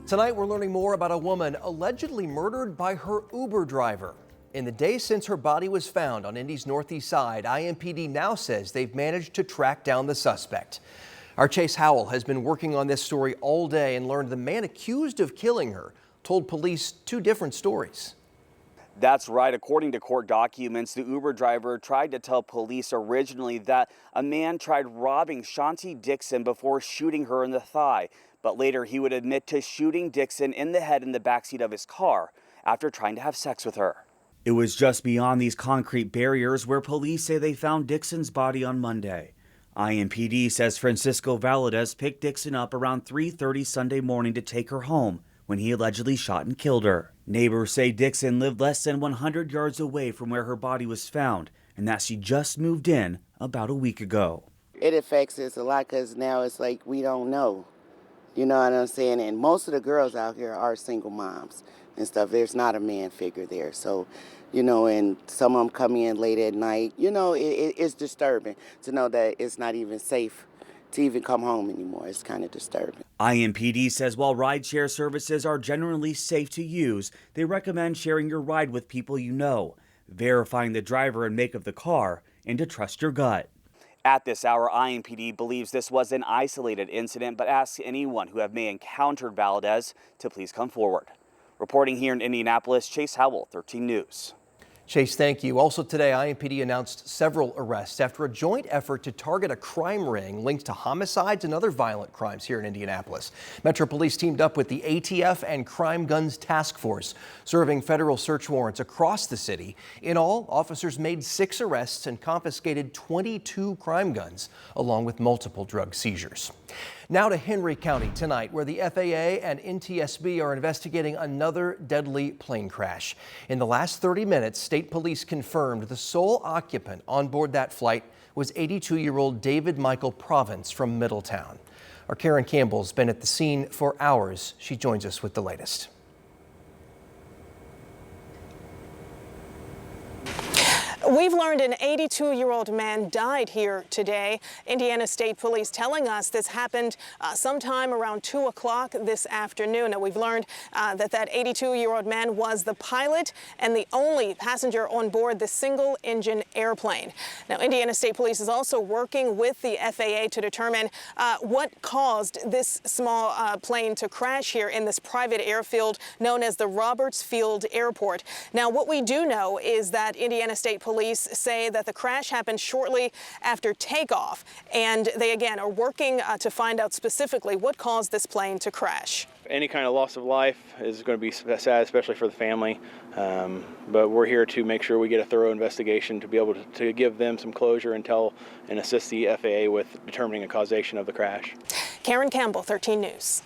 Tonight, we're learning more about a woman allegedly murdered by her Uber driver. In the days since her body was found on Indy's northeast side, IMPD now says they've managed to track down the suspect. Our Chase Howell has been working on this story all day and learned the man accused of killing her told police two different stories. That's right. According to court documents, the Uber driver tried to tell police originally that a man tried robbing Shanti Dixon before shooting her in the thigh. But later he would admit to shooting Dixon in the head in the backseat of his car after trying to have sex with her. It was just beyond these concrete barriers where police say they found Dixon's body on Monday. IMPD says Francisco Valadez picked Dixon up around 3:30 Sunday morning to take her home when he allegedly shot and killed her. Neighbors say Dixon lived less than 100 yards away from where her body was found and that she just moved in about a week ago. It affects us a lot because now it's like we don't know. You know what I'm saying? And most of the girls out here are single moms and stuff. There's not a man figure there. So, and some of them come in late at night. It's disturbing to know that it's not even safe to even come home anymore. It's kind of disturbing. IMPD says while rideshare services are generally safe to use, they recommend sharing your ride with people you know, verifying the driver and make of the car, and to trust your gut. At this hour, IMPD believes this was an isolated incident, but asks anyone who may encountered Valadez to please come forward. Reporting here in Indianapolis, Chase Howell, 13 News. Chase, thank you. Also today, IMPD announced several arrests after a joint effort to target a crime ring linked to homicides and other violent crimes here in Indianapolis. Metro Police teamed up with the ATF and Crime Guns Task Force, serving federal search warrants across the city. In all, officers made 6 arrests and confiscated 22 crime guns, along with multiple drug seizures. Now to Henry County tonight, where the FAA and NTSB are investigating another deadly plane crash. In the last 30 minutes, state police confirmed the sole occupant on board that flight was 82-year-old David Michael Province from Middletown. Our Karen Campbell's been at the scene for hours. She joins us with the latest. We've learned an 82-year-old man died here today. Indiana State Police telling us this happened sometime around 2 o'clock this afternoon. Now, we've learned that 82-year-old man was the pilot and the only passenger on board the single-engine airplane. Now, Indiana State Police is also working with the FAA to determine what caused this small plane to crash here in this private airfield known as the Roberts Field Airport. Now, what we do know is that Indiana State Police say that the crash happened shortly after takeoff, and they again are working to find out specifically what caused this plane to crash. Any kind of loss of life is going to be sad, especially for the family, but we're here to make sure we get a thorough investigation to be able to give them some closure and assist the FAA with determining a causation of the crash. Karen Campbell, 13 News.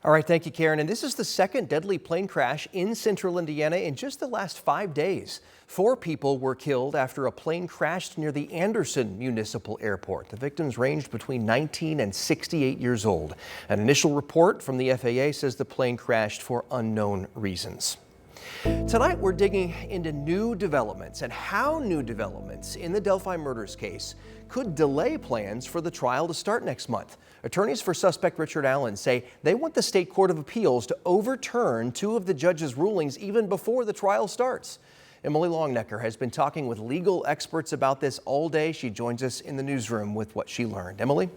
All right, thank you, Karen. And this is the second deadly plane crash in central Indiana in just the last 5 days. 4 people were killed after a plane crashed near the Anderson Municipal Airport. The victims ranged between 19 and 68 years old. An initial report from the FAA says the plane crashed for unknown reasons. Tonight, we're digging into new developments and how new developments in the Delphi murders case could delay plans for the trial to start next month. Attorneys for suspect Richard Allen say they want the State Court of Appeals to overturn 2 of the judge's rulings even before the trial starts. Emily Longnecker has been talking with legal experts about this all day. She joins us in the newsroom with what she learned. Emily?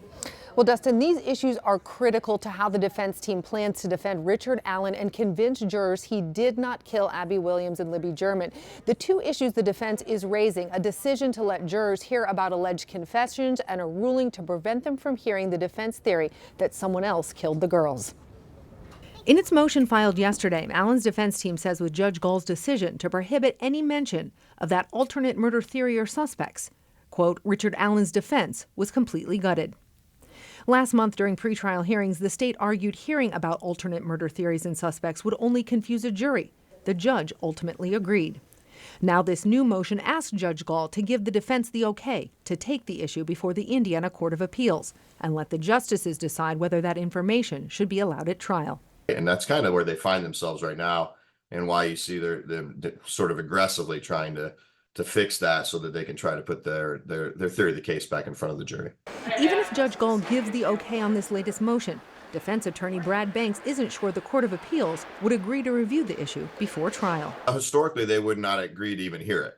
Well, Dustin, these issues are critical to how the defense team plans to defend Richard Allen and convince jurors he did not kill Abby Williams and Libby German. The 2 issues the defense is raising: a decision to let jurors hear about alleged confessions and a ruling to prevent them from hearing the defense theory that someone else killed the girls. In its motion filed yesterday, Allen's defense team says with Judge Gall's decision to prohibit any mention of that alternate murder theory or suspects, quote, Richard Allen's defense was completely gutted. Last month during pretrial hearings, the state argued hearing about alternate murder theories and suspects would only confuse a jury. The judge ultimately agreed. Now this new motion asks Judge Gall to give the defense the okay to take the issue before the Indiana Court of Appeals and let the justices decide whether that information should be allowed at trial. And that's kind of where they find themselves right now, and why you see them sort of aggressively trying to to fix that so that they can try to put their theory of the case back in front of the jury. Even if Judge Gall gives the okay on this latest motion, defense attorney Brad Banks isn't sure the Court of Appeals would agree to review the issue before trial. Historically, they would not agree to even hear it.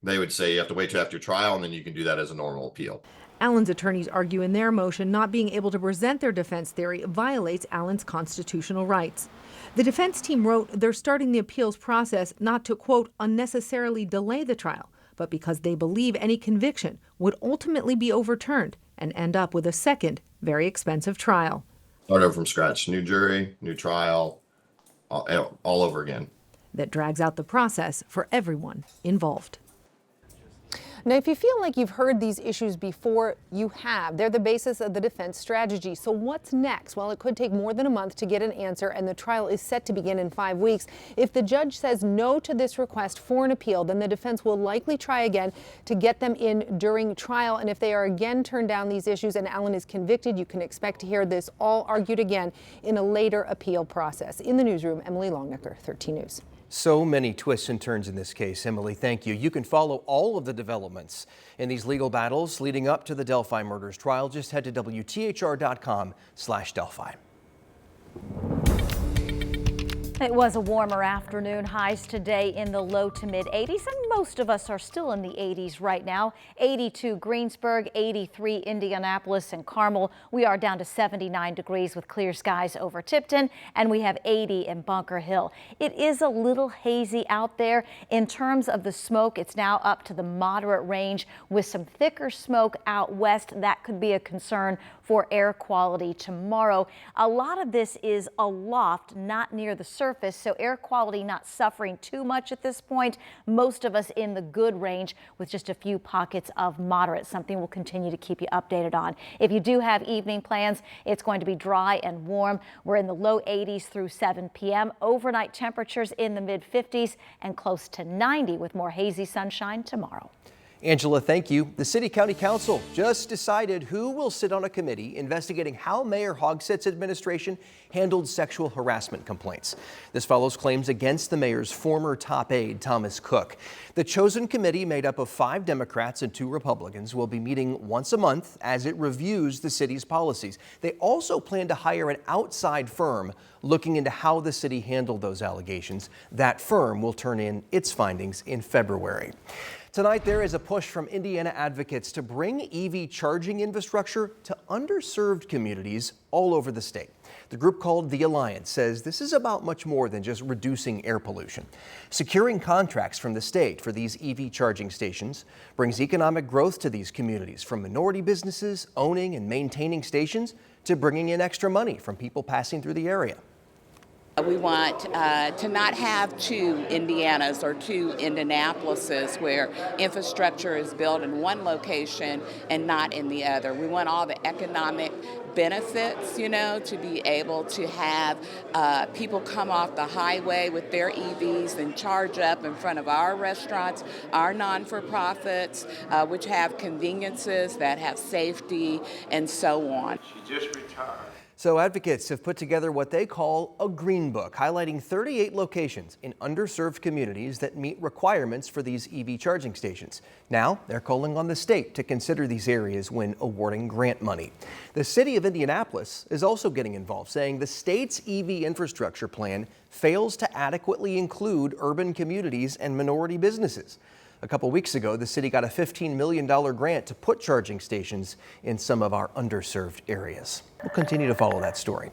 They would say you have to wait till after trial, and then you can do that as a normal appeal. Allen's attorneys argue in their motion not being able to present their defense theory violates Allen's constitutional rights. The defense team wrote they're starting the appeals process not to, quote, unnecessarily delay the trial, but because they believe any conviction would ultimately be overturned and end up with a second, very expensive trial. Start over from scratch. New jury, new trial, all over again. That drags out the process for everyone involved. Now, if you feel like you've heard these issues before, you have. They're the basis of the defense strategy. So what's next? Well, it could take more than a month to get an answer, and the trial is set to begin in 5 weeks. If the judge says no to this request for an appeal, then the defense will likely try again to get them in during trial. And if they are again turned down these issues and Allen is convicted, you can expect to hear this all argued again in a later appeal process. In the newsroom, Emily Longnecker, 13 News. So many twists and turns in this case. Emily, thank you. You can follow all of the developments in these legal battles leading up to the Delphi murders trial. Just head to WTHR.com/Delphi. It was a warmer afternoon. Highs today in the low to mid 80s, and most of us are still in the 80s right now. 82 Greensburg, 83 Indianapolis and Carmel. We are down to 79 degrees with clear skies over Tipton, and we have 80 in Bunker Hill. It is a little hazy out there. In terms of the smoke, it's now up to the moderate range with some thicker smoke out west. That could be a concern for air quality tomorrow. A lot of this is aloft, not near the surface, so air quality not suffering too much at this point. Most of us in the good range with just a few pockets of moderate, something we'll continue to keep you updated on. If you do have evening plans, it's going to be dry and warm. We're in the low 80s through 7 p.m. Overnight temperatures in the mid 50s and close to 90 with more hazy sunshine tomorrow. Angela, thank you. The City County Council just decided who will sit on a committee investigating how Mayor Hogsett's administration handled sexual harassment complaints. This follows claims against the mayor's former top aide, Thomas Cook. The chosen committee, made up of 5 Democrats and 2 Republicans, will be meeting once a month as it reviews the city's policies. They also plan to hire an outside firm looking into how the city handled those allegations. That firm will turn in its findings in February. Tonight, there is a push from Indiana advocates to bring EV charging infrastructure to underserved communities all over the state. The group called The Alliance says this is about much more than just reducing air pollution. Securing contracts from the state for these EV charging stations brings economic growth to these communities, from minority businesses owning and maintaining stations to bringing in extra money from people passing through the area. We want to not have 2 Indianas or 2 Indianapolises where infrastructure is built in one location and not in the other. We want all the economic benefits, to be able to have people come off the highway with their EVs and charge up in front of our restaurants, our non-for-profits, which have conveniences, that have safety, and so on. She just retired. So advocates have put together what they call a green book, highlighting 38 locations in underserved communities that meet requirements for these EV charging stations. Now they're calling on the state to consider these areas when awarding grant money. The city of Indianapolis is also getting involved, saying the state's EV infrastructure plan fails to adequately include urban communities and minority businesses. A couple weeks ago, the city got a $15 million grant to put charging stations in some of our underserved areas. We'll continue to follow that story.